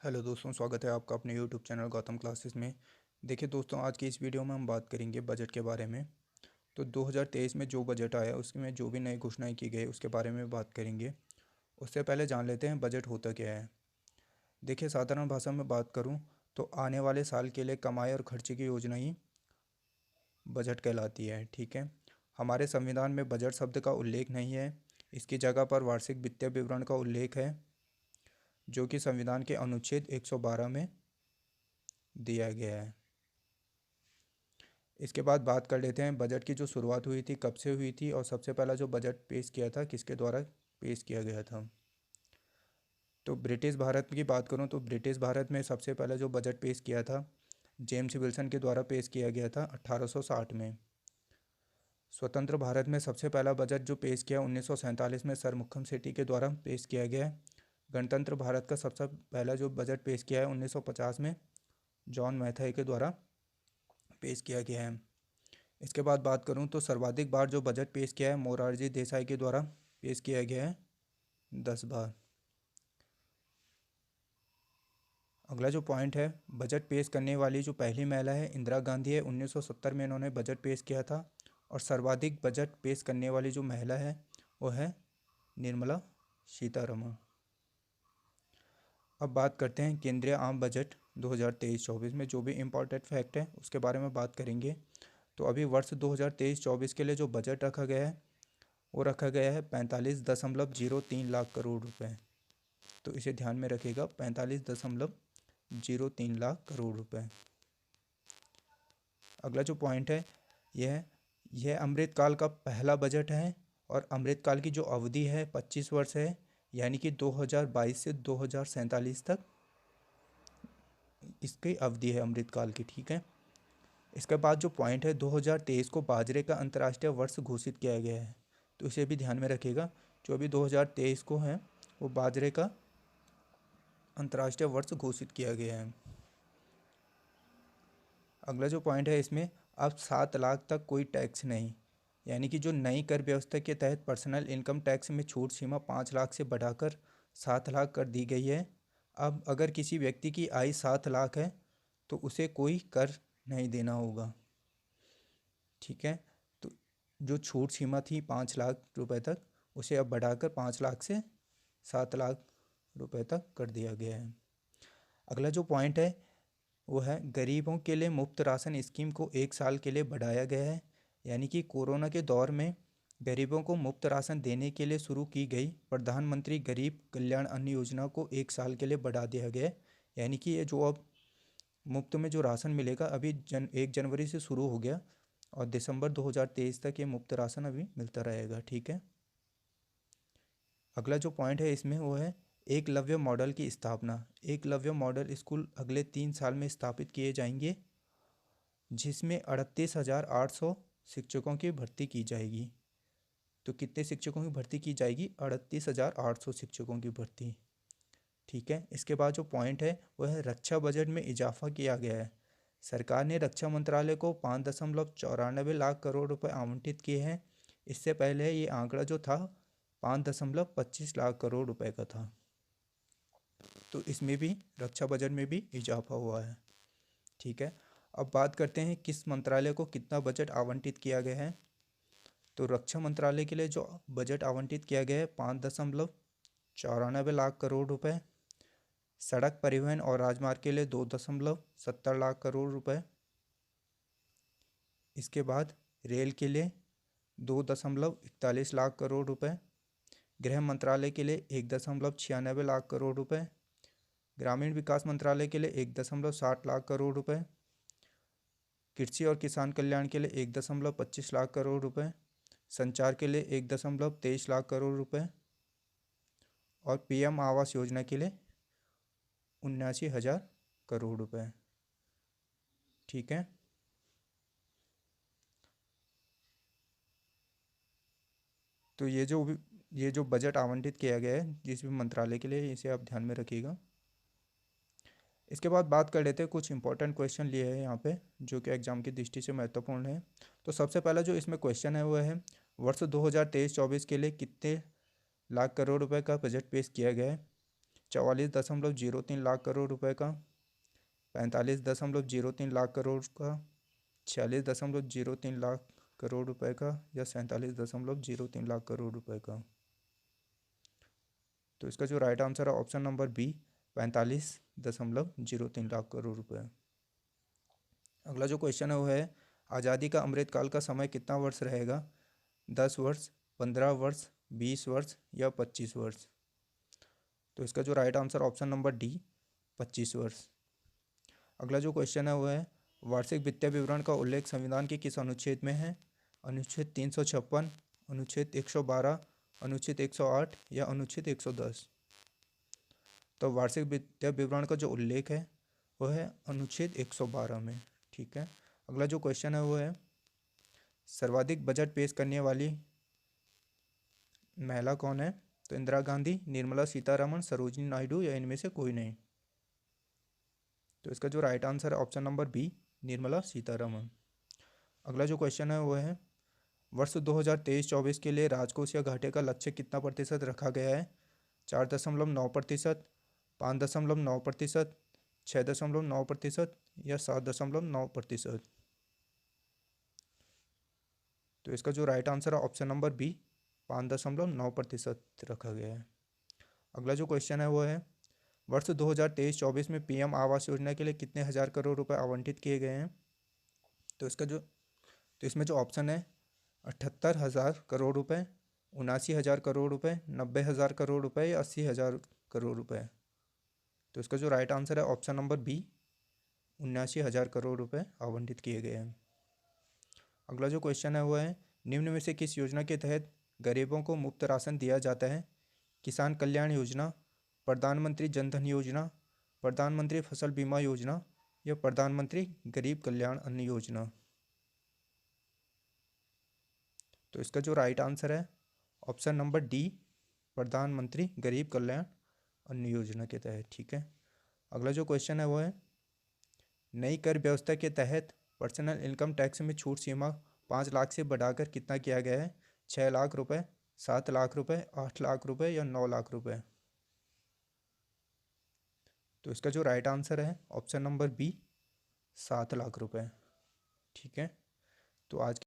Hello दोस्तों, स्वागत है आपका अपने यूट्यूब चैनल गौतम क्लासेस में। देखिए दोस्तों, आज की इस वीडियो में हम बात करेंगे बजट के बारे में। तो 2023 में जो बजट आया उसमें जो भी नई घोषणाएं की गई उसके बारे में बात करेंगे। उससे पहले जान लेते हैं बजट होता क्या है। देखिए, साधारण भाषा में बात करूं तो आने वाले साल के लिए कमाई और खर्चे की योजना ही बजट कहलाती है। ठीक है, हमारे संविधान में बजट शब्द का उल्लेख नहीं है। इसकी जगह पर वार्षिक वित्तीय विवरण का उल्लेख है, जो कि संविधान के अनुच्छेद 112 में दिया गया है। इसके बाद बात कर लेते हैं बजट की जो शुरुआत हुई थी, कब से हुई थी और सबसे पहला जो बजट पेश किया था किसके द्वारा पेश किया गया था। तो ब्रिटिश भारत की बात करूं तो ब्रिटिश भारत में सबसे पहला जो बजट पेश किया था जेम्स विल्सन के द्वारा पेश किया गया था 1860 में। स्वतंत्र भारत में सबसे पहला बजट जो पेश किया 1947 में सर मुक्खम सेठी के द्वारा पेश किया गया है। गणतंत्र भारत का सबसे पहला जो बजट पेश किया है 1950 में जॉन मैथाई के द्वारा पेश किया गया है। इसके बाद बात करूं तो सर्वाधिक बार जो बजट पेश किया है मोरारजी देसाई के द्वारा पेश किया गया है 10 बार। अगला जो पॉइंट है, बजट पेश करने वाली जो पहली महिला है इंदिरा गांधी है। 1970 में इन्होंने बजट पेश किया था। और सर्वाधिक बजट पेश करने वाली जो महिला है वो है निर्मला सीतारमण। अब बात करते हैं केंद्रीय आम बजट 2023-24 में जो भी इम्पोर्टेंट फैक्ट है उसके बारे में बात करेंगे। तो अभी वर्ष 2023-24 के लिए जो बजट रखा गया है वो रखा गया है 45.03 लाख करोड़ रुपए। तो इसे ध्यान में रखिएगा, 45.03 लाख करोड़ रुपए। अगला जो पॉइंट है यह अमृतकाल का पहला बजट है। और अमृतकाल की जो अवधि है 25 वर्ष है, यानी कि 2022 से 2047 तक इसकी अवधि है अमृतकाल की। ठीक है, इसके बाद जो पॉइंट है 2023 को बाजरे का अंतर्राष्ट्रीय वर्ष घोषित किया गया है। तो इसे भी ध्यान में रखिएगा, जो अभी 2023 को है वो बाजरे का अंतर्राष्ट्रीय वर्ष घोषित किया गया है। अगला जो पॉइंट है इसमें अब 7 लाख तक कोई टैक्स नहीं, यानी कि जो नई कर व्यवस्था के तहत पर्सनल इनकम टैक्स में छूट सीमा 5 लाख से बढ़ाकर 7 लाख कर दी गई है। अब अगर किसी व्यक्ति की आय 7 लाख है तो उसे कोई कर नहीं देना होगा। ठीक है, तो जो छूट सीमा थी 5 लाख रुपए तक उसे अब बढ़ाकर 5 लाख से 7 लाख रुपए तक कर दिया गया है। अगला जो पॉइंट है वो है गरीबों के लिए मुफ्त राशन स्कीम को 1 साल के लिए बढ़ाया गया है। यानी कि कोरोना के दौर में गरीबों को मुफ्त राशन देने के लिए शुरू की गई प्रधानमंत्री गरीब कल्याण अन्न योजना को 1 साल के लिए बढ़ा दिया गया है। यानी कि ये जो अब मुफ्त में जो राशन मिलेगा अभी 1 जनवरी से शुरू हो गया और दिसंबर 2023 तक ये मुफ्त राशन अभी मिलता रहेगा। ठीक है, अगला जो पॉइंट है इसमें वो है एकलव्य मॉडल की स्थापना। एकलव्य मॉडल स्कूल अगले 3 साल में स्थापित किए जाएंगे, जिसमें 38,800 शिक्षकों की भर्ती की जाएगी। तो कितने शिक्षकों की भर्ती की जाएगी? 38,800 शिक्षकों की भर्ती। ठीक है, इसके बाद जो पॉइंट है वह है रक्षा बजट में इजाफा किया गया है। सरकार ने रक्षा मंत्रालय को 5.94 लाख करोड़ रुपए आवंटित किए हैं। इससे पहले ये आंकड़ा जो था 5.25 लाख करोड़ रुपए का था। तो इसमें भी रक्षा बजट में भी इजाफा हुआ है। ठीक है, अब बात करते हैं किस मंत्रालय को कितना बजट आवंटित किया गया है। तो रक्षा मंत्रालय के लिए जो बजट आवंटित किया गया है 5.94 लाख करोड़ रुपए। सड़क परिवहन और राजमार्ग के लिए 2.70 लाख करोड़ रुपए। इसके बाद रेल के लिए 2.41 लाख करोड़ रुपए। गृह मंत्रालय के लिए 1.96 लाख करोड़ रुपए। ग्रामीण विकास मंत्रालय के लिए 1.60 लाख करोड़ रुपए। कृषि और किसान कल्याण के लिए 1.25 लाख करोड़ रुपए। संचार के लिए 1.23 लाख करोड़ रुपए। और पीएम आवास योजना के लिए 79,000 करोड़ रुपए। ठीक है, तो ये जो बजट आवंटित किया गया है जिस भी मंत्रालय के लिए, इसे आप ध्यान में रखिएगा। इसके बाद बात कर लेते हैं, कुछ इंपॉर्टेंट क्वेश्चन लिए हैं यहाँ पे जो कि एग्जाम की दृष्टि से महत्वपूर्ण है। तो सबसे पहला जो इसमें क्वेश्चन है वो है वर्ष 2023-24 के लिए कितने लाख करोड़ रुपए का बजट पेश किया गया है। 44.03 लाख करोड़ रुपए का, 45.03 लाख करोड़ का, 46.03 लाख करोड़ रुपए का, या 47.03 लाख करोड़ रुपए का। तो इसका जो राइट आंसर है option number B, 45.03 lakh crore रुपए। अगला जो क्वेश्चन है वो है, आज़ादी का अमृतकाल का समय कितना वर्ष रहेगा? 10 वर्ष, 15 वर्ष, 20 वर्ष या 25 वर्ष? तो इसका जो right answer option number D, 25 वर्ष। अगला जो क्वेश्चन है वो है, वार्षिक वित्तीय विवरण का उल्लेख संविधान के किस अनुच्छेद में है? अनुच्छेद 356, अनुच्छेद 112, अनुच्छेद 108 या अनुच्छेद 110? तो वार्षिक वित्तीय विवरण का जो उल्लेख है वो है अनुच्छेद 112 में। ठीक है। अगला जो क्वेश्चन है वो है, सर्वाधिक बजट पेश करने वाली महिला कौन है? तो इंदिरा गांधी, निर्मला सीतारमण, सरोजिनी नायडू या इनमें से कोई नहीं? तो इसका जो राइट आंसर है option number B, Nirmala Sitharaman. अगला जो क्वेश्चन है वो है, वर्ष 2023-24 के लिए राजकोषीय घाटे का लक्ष्य कितना प्रतिशत रखा गया है? 4.9%, 5.9%, 6.9% या 7.9%? तो इसका जो राइट आंसर है ऑप्शन नंबर बी, 5.9% रखा गया है। अगला जो क्वेश्चन है वो है, वर्ष 2023-24 में पीएम आवास योजना के लिए कितने हज़ार करोड़ रुपए आवंटित किए गए हैं? तो इसमें जो ऑप्शन है, 78,000 करोड़ रुपए, 79,000 करोड़ रुपए, 90,000 करोड़ रुपए या 80,000 करोड़ रुपए? तो इसका जो राइट आंसर है ऑप्शन नंबर बी, 79,000 करोड़ रुपए आवंटित किए गए हैं। अगला जो क्वेश्चन है वो है, निम्न में से किस योजना के तहत गरीबों को मुफ्त राशन दिया जाता है? किसान कल्याण योजना, प्रधानमंत्री जन धन योजना, प्रधानमंत्री फसल बीमा योजना या प्रधानमंत्री गरीब कल्याण अन्न योजना? तो इसका जो राइट आंसर है ऑप्शन नंबर डी, प्रधानमंत्री गरीब कल्याण अन्न योजना के तहत। ठीक है। अगला जो क्वेश्चन है वो है, नई कर व्यवस्था के तहत पर्सनल इनकम टैक्स में छूट सीमा 5 लाख से बढ़ाकर कितना किया गया है? 6 लाख रुपए, 7 लाख रुपए, 8 लाख रुपए या 9 लाख रुपए? तो इसका जो राइट आंसर है ऑप्शन नंबर बी, 7 लाख रुपए। ठीक है। तो आज